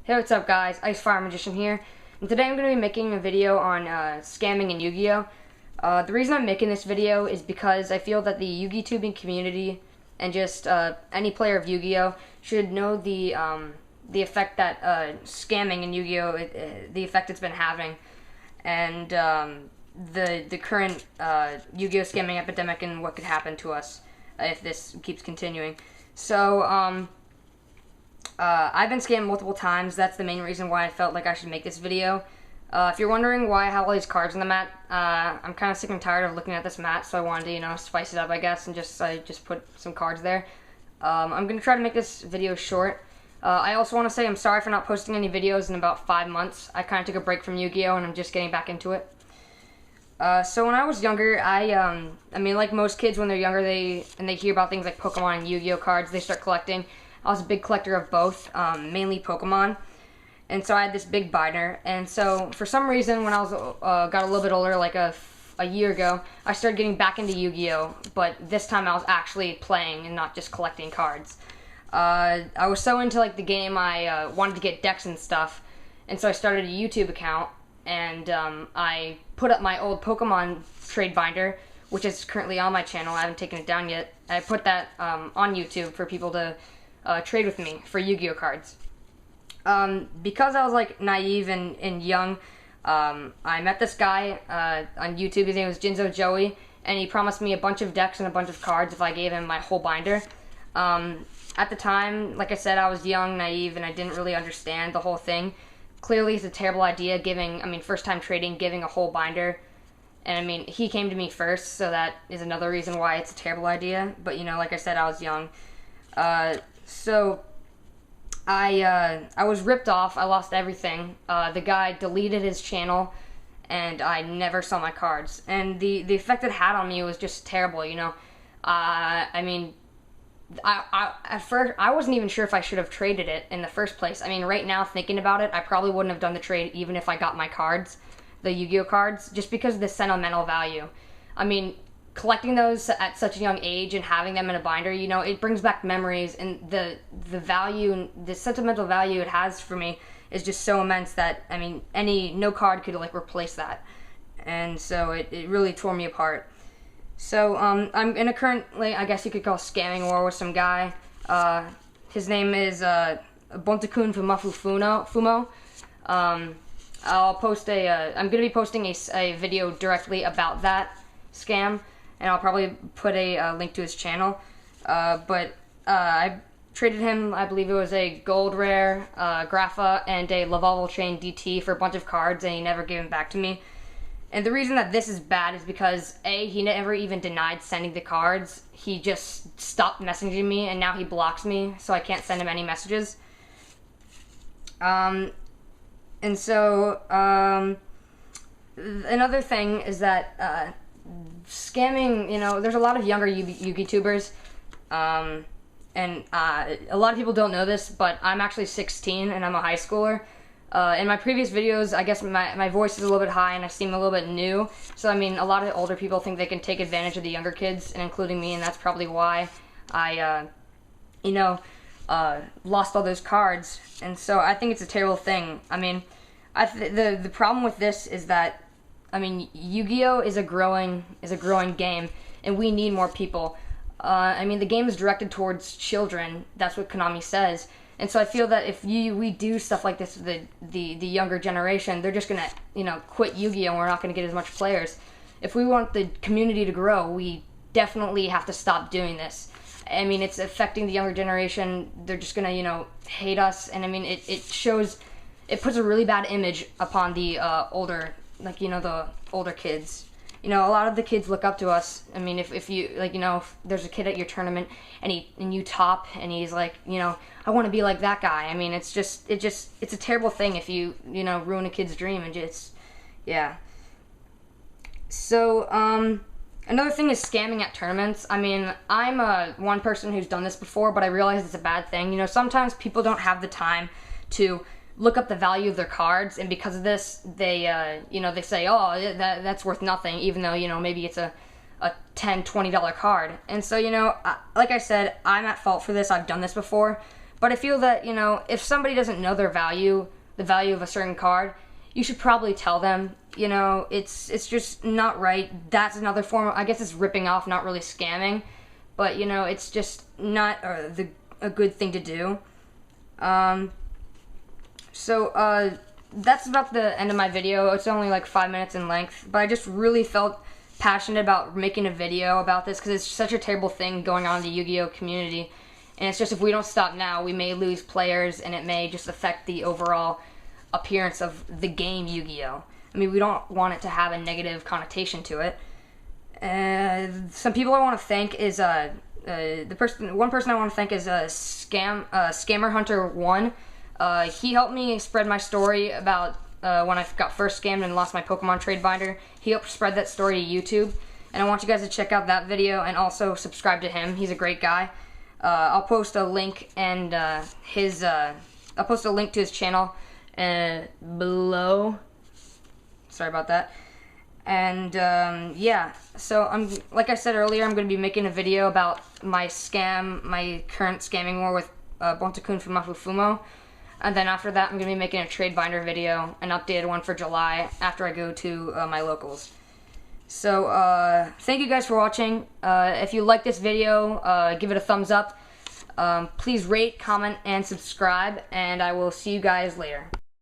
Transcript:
Hey, what's up guys, icefiremagician here, and today I'm going to be making a video on scamming in Yu-Gi-Oh! The reason I'm making this video is because I feel that the Yu-Gi-Tubing community and just any player of Yu-Gi-Oh! Should know the effect that scamming in Yu-Gi-Oh! The effect it's been having, and the current Yu-Gi-Oh! Scamming epidemic and what could happen to us if this keeps continuing. So, I've been scammed multiple times. That's the main reason why I felt like I should make this video. If you're wondering why I have all these cards on the mat, I'm kind of sick and tired of looking at this mat, so I wanted to, spice it up, I guess, and just put some cards there. I'm going to try to make this video short. I also want to say I'm sorry for not posting any videos in about 5 months. I kind of took a break from Yu-Gi-Oh! And I'm just getting back into it. So when I was younger, I mean, like most kids when they're younger, they hear about things like Pokemon and Yu-Gi-Oh! Cards, they start collecting. I was a big collector of both, mainly Pokemon, and so I had this big binder. And so for some reason, when I was got a little bit older, like a year ago, I started getting back into Yu-Gi-Oh! But this time I was actually playing and not just collecting cards. I was so into like the game, I wanted to get decks and stuff, and so I started a YouTube account, and I put up my old Pokemon trade binder, which is currently on my channel. I haven't taken it down yet. I put that on YouTube for people to trade with me for Yu-Gi-Oh! Cards. Because I was like naive and young, I met this guy on YouTube. His name was Jinzo Joey, and he promised me a bunch of decks and a bunch of cards if I gave him my whole binder. At the time, like I said, I was young, naive, and I didn't really understand the whole thing. Clearly, it's a terrible idea first time trading, giving a whole binder. And I mean, he came to me first, so that is another reason why it's a terrible idea. But like I said, I was young. So I was ripped off. I lost everything. The guy deleted his channel, and I never saw my cards. And the effect it had on me was just terrible. At first I wasn't even sure if I should have traded it in the first place. I mean, right now thinking about it, I probably wouldn't have done the trade even if I got my cards, the Yu-Gi-Oh! Cards, just because of the sentimental value. I mean, collecting those at such a young age and having them in a binder, it brings back memories, and the value, the sentimental value it has for me is just so immense that, I mean, no card could like replace that. And so it really tore me apart. So I'm in a currently, I guess you could call, scamming war with some guy. His name is BontakunFumoffuFumo. I'll post I'm gonna be posting a video directly about that scam, and I'll probably put a link to his channel. I traded him, I believe it was a gold rare, Grapha, and a Lavalval Chain DT for a bunch of cards, and he never gave them back to me. And the reason that this is bad is because, A, he never even denied sending the cards. He just stopped messaging me, and now he blocks me, so I can't send him any messages. And so, another thing is that, scamming, there's a lot of younger Yu-Gi-Tubers, and a lot of people don't know this, but I'm actually 16 and I'm a high schooler. In my previous videos, I guess my voice is a little bit high and I seem a little bit new, so I mean, a lot of older people think they can take advantage of the younger kids, and including me, and that's probably why I, lost all those cards. And so I think it's a terrible thing. I mean, the problem with this is that, I mean, Yu-Gi-Oh! is a growing game, and we need more people. I mean, the game is directed towards children. That's what Konami says. And so I feel that if we do stuff like this to the younger generation, they're just gonna, quit Yu-Gi-Oh! And we're not gonna get as much players. If we want the community to grow, we definitely have to stop doing this. I mean, it's affecting the younger generation. They're just gonna, hate us. And I mean, it puts a really bad image upon the older, the older kids. A lot of the kids look up to us. I mean, if you, if there's a kid at your tournament and you top and he's like, I want to be like that guy. I mean, it's a terrible thing if you, ruin a kid's dream, and just, yeah. So, another thing is scamming at tournaments. I mean, I'm one person who's done this before, but I realize it's a bad thing. Sometimes people don't have the time to look up the value of their cards, and because of this, they they say, oh, that's worth nothing, even though maybe it's a $10, $20 card. And so like I said, I'm at fault for this. I've done this before, But I feel that, you know, if somebody doesn't know their value, the value of a certain card, you should probably tell them. You know, it's just not right. That's another form of, I guess it's ripping off, not really scamming. But, you know, it's just not a good thing to do. That's about the end of my video. It's only like 5 minutes in length, but I just really felt passionate about making a video about this because it's such a terrible thing going on in the Yu-Gi-Oh community. And it's just, if we don't stop now, we may lose players, and it may just affect the overall appearance of the game Yu-Gi-Oh. I mean, we don't want it to have a negative connotation to it. Some people I want to thank is one person I want to thank is Scammer Hunter 1. He helped me spread my story about when I got first scammed and lost my Pokemon trade binder. He helped spread that story to YouTube, and I want you guys to check out that video and also subscribe to him. He's a great guy. I'll post a link and I'll post a link to his channel below. Sorry about that. And yeah, so like I said earlier, I'm going to be making a video about my current scamming war with BontakunFumoffuFumo. And then after that, I'm going to be making a trade binder video, an updated one for July, after I go to my locals. So, thank you guys for watching. If you like this video, give it a thumbs up. Please rate, comment, and subscribe, and I will see you guys later.